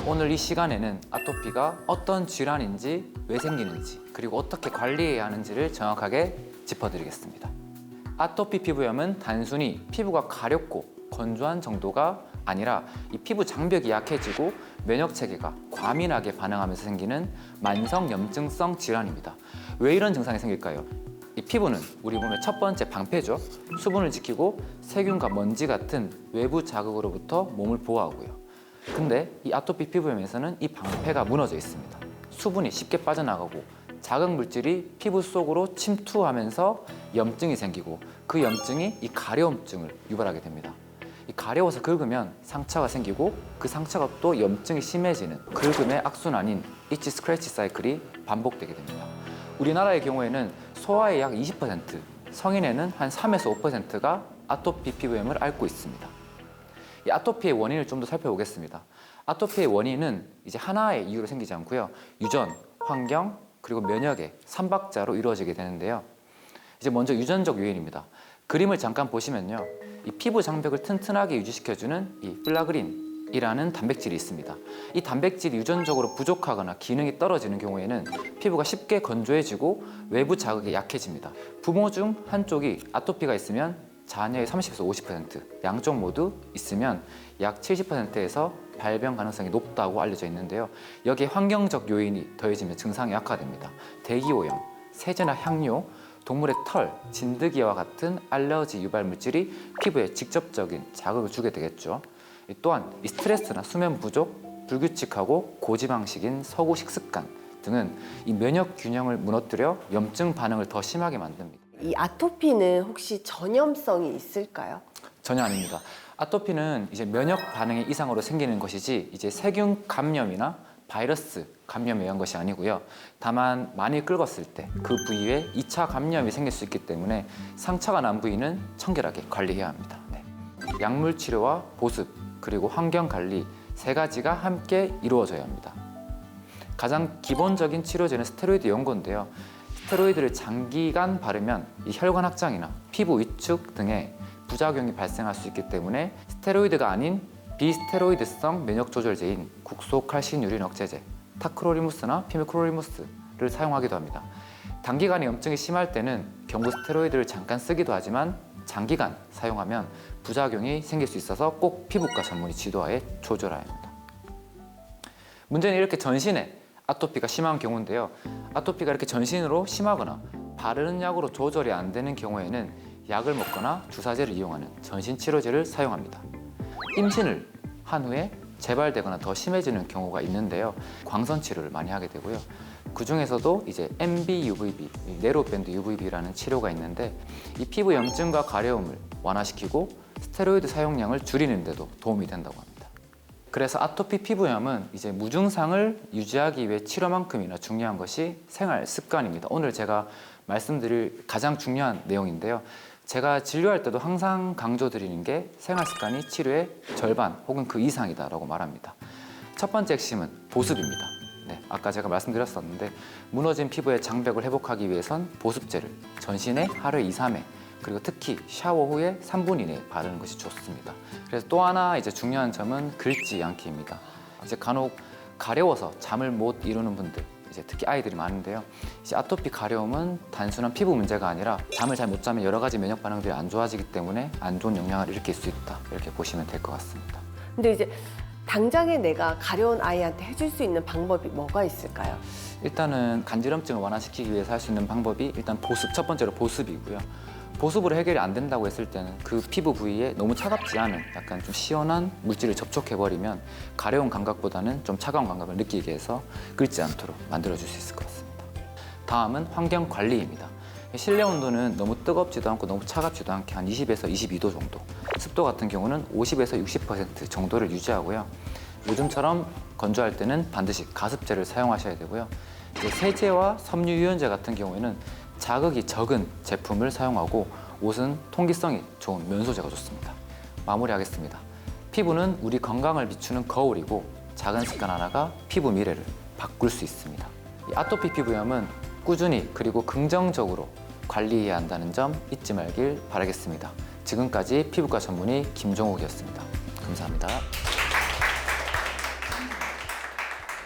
오늘 이 시간에는 아토피가 어떤 질환인지, 왜 생기는지, 그리고 어떻게 관리해야 하는지를 정확하게 짚어드리겠습니다. 아토피 피부염은 단순히 피부가 가렵고 건조한 정도가 아니라 이 피부 장벽이 약해지고 면역 체계가 과민하게 반응하면서 생기는 만성 염증성 질환입니다. 왜 이런 증상이 생길까요? 이 피부는 우리 몸의 첫 번째 방패죠. 수분을 지키고 세균과 먼지 같은 외부 자극으로부터 몸을 보호하고요. 근데 이 아토피 피부염에서는 이 방패가 무너져 있습니다. 수분이 쉽게 빠져나가고 자극 물질이 피부 속으로 침투하면서 염증이 생기고 그 염증이 이 가려움증을 유발하게 됩니다. 이 가려워서 긁으면 상처가 생기고 그 상처가 또 염증이 심해지는 긁음의 악순환인 이치 스크래치 사이클이 반복되게 됩니다. 우리나라의 경우에는 소아의 약 20%, 성인에는 한 3에서 5%가 아토피 피부염을 앓고 있습니다. 이 아토피의 원인을 좀 더 살펴보겠습니다. 아토피의 원인은 이제 하나의 이유로 생기지 않고요. 유전, 환경, 그리고 면역의 3박자로 이루어지게 되는데요. 이제 먼저 유전적 요인입니다. 그림을 잠깐 보시면요. 이 피부 장벽을 튼튼하게 유지시켜주는 이 필라그린이라는 단백질이 있습니다. 이 단백질이 유전적으로 부족하거나 기능이 떨어지는 경우에는 피부가 쉽게 건조해지고 외부 자극에 약해집니다. 부모 중 한쪽이 아토피가 있으면 자녀의 30에서 50%, 양쪽 모두 있으면 약 70%에서 발병 가능성이 높다고 알려져 있는데요. 여기에 환경적 요인이 더해지면 증상이 악화됩니다. 대기오염, 세제나 향료, 동물의 털, 진드기와 같은 알러지 유발 물질이 피부에 직접적인 자극을 주게 되겠죠. 또한 이 스트레스나 수면 부족, 불규칙하고 고지방식인 서구 식습관 등은 이 면역 균형을 무너뜨려 염증 반응을 더 심하게 만듭니다. 이 아토피는 혹시 전염성이 있을까요? 전혀 아닙니다. 아토피는 이제 면역 반응의 이상으로 생기는 것이지 이제 세균 감염이나 바이러스 감염에 의한 것이 아니고요. 다만 많이 긁었을 때 그 부위에 2차 감염이 생길 수 있기 때문에 상처가 난 부위는 청결하게 관리해야 합니다. 네. 약물 치료와 보습 그리고 환경 관리 세 가지가 함께 이루어져야 합니다. 가장 기본적인 치료제는 스테로이드 연고인데요. 스테로이드를 장기간 바르면 이 혈관 확장이나 피부 위축 등의 부작용이 발생할 수 있기 때문에 스테로이드가 아닌 비스테로이드성 면역 조절제인 국소칼시뉴린 억제제, 타크로리무스나 피메크로리무스를 사용하기도 합니다. 단기간에 염증이 심할 때는 경구 스테로이드를 잠깐 쓰기도 하지만 장기간 사용하면 부작용이 생길 수 있어서 꼭 피부과 전문의 지도하에 조절해야 합니다. 문제는 이렇게 전신에 아토피가 심한 경우인데요. 아토피가 이렇게 전신으로 심하거나 바르는 약으로 조절이 안 되는 경우에는 약을 먹거나 주사제를 이용하는 전신치료제를 사용합니다. 임신을 한 후에 재발되거나 더 심해지는 경우가 있는데요. 광선 치료를 많이 하게 되고요. 그 중에서도 이제 MB-UVB, 네로밴드 UVB라는 치료가 있는데 이 피부 염증과 가려움을 완화시키고 스테로이드 사용량을 줄이는 데도 도움이 된다고 합니다. 그래서 아토피 피부염은 이제 무증상을 유지하기 위해 치료만큼이나 중요한 것이 생활 습관입니다. 오늘 제가 말씀드릴 가장 중요한 내용인데요. 제가 진료할 때도 항상 강조드리는 게 생활 습관이 치료의 절반 혹은 그 이상이다라고 말합니다. 첫 번째 핵심은 보습입니다. 네, 아까 제가 말씀드렸었는데 무너진 피부의 장벽을 회복하기 위해선 보습제를 전신에 하루에 2, 3회 그리고 특히 샤워 후에 3분 이내에 바르는 것이 좋습니다. 그래서 또 하나 이제 중요한 점은 긁지 않기입니다. 이제 간혹 가려워서 잠을 못 이루는 분들, 이제 특히 아이들이 많은데요. 이제 아토피 가려움은 단순한 피부 문제가 아니라 잠을 잘 못 자면 여러 가지 면역 반응들이 안 좋아지기 때문에 안 좋은 영향을 일으킬 수 있다. 이렇게 보시면 될 것 같습니다. 근데 이제 당장에 내가 가려운 아이한테 해줄 수 있는 방법이 뭐가 있을까요? 일단은 간지럼증을 완화시키기 위해서 할 수 있는 방법이 일단 보습, 첫 번째로 보습이고요. 보습으로 해결이 안 된다고 했을 때는 그 피부 부위에 너무 차갑지 않은 약간 좀 시원한 물질을 접촉해버리면 가려운 감각보다는 좀 차가운 감각을 느끼게 해서 긁지 않도록 만들어줄 수 있을 것 같습니다. 다음은 환경 관리입니다. 실내 온도는 너무 뜨겁지도 않고 너무 차갑지도 않게 한 20에서 22도 정도, 습도 같은 경우는 50에서 60% 정도를 유지하고요. 요즘처럼 건조할 때는 반드시 가습제를 사용하셔야 되고요. 이제 세제와 섬유 유연제 같은 경우에는 자극이 적은 제품을 사용하고 옷은 통기성이 좋은 면소재가 좋습니다. 마무리하겠습니다. 피부는 우리 건강을 비추는 거울이고 작은 습관 하나가 피부 미래를 바꿀 수 있습니다. 이 아토피 피부염은 꾸준히 그리고 긍정적으로 관리해야 한다는 점 잊지 말길 바라겠습니다. 지금까지 피부과 전문의 김종욱이었습니다. 감사합니다.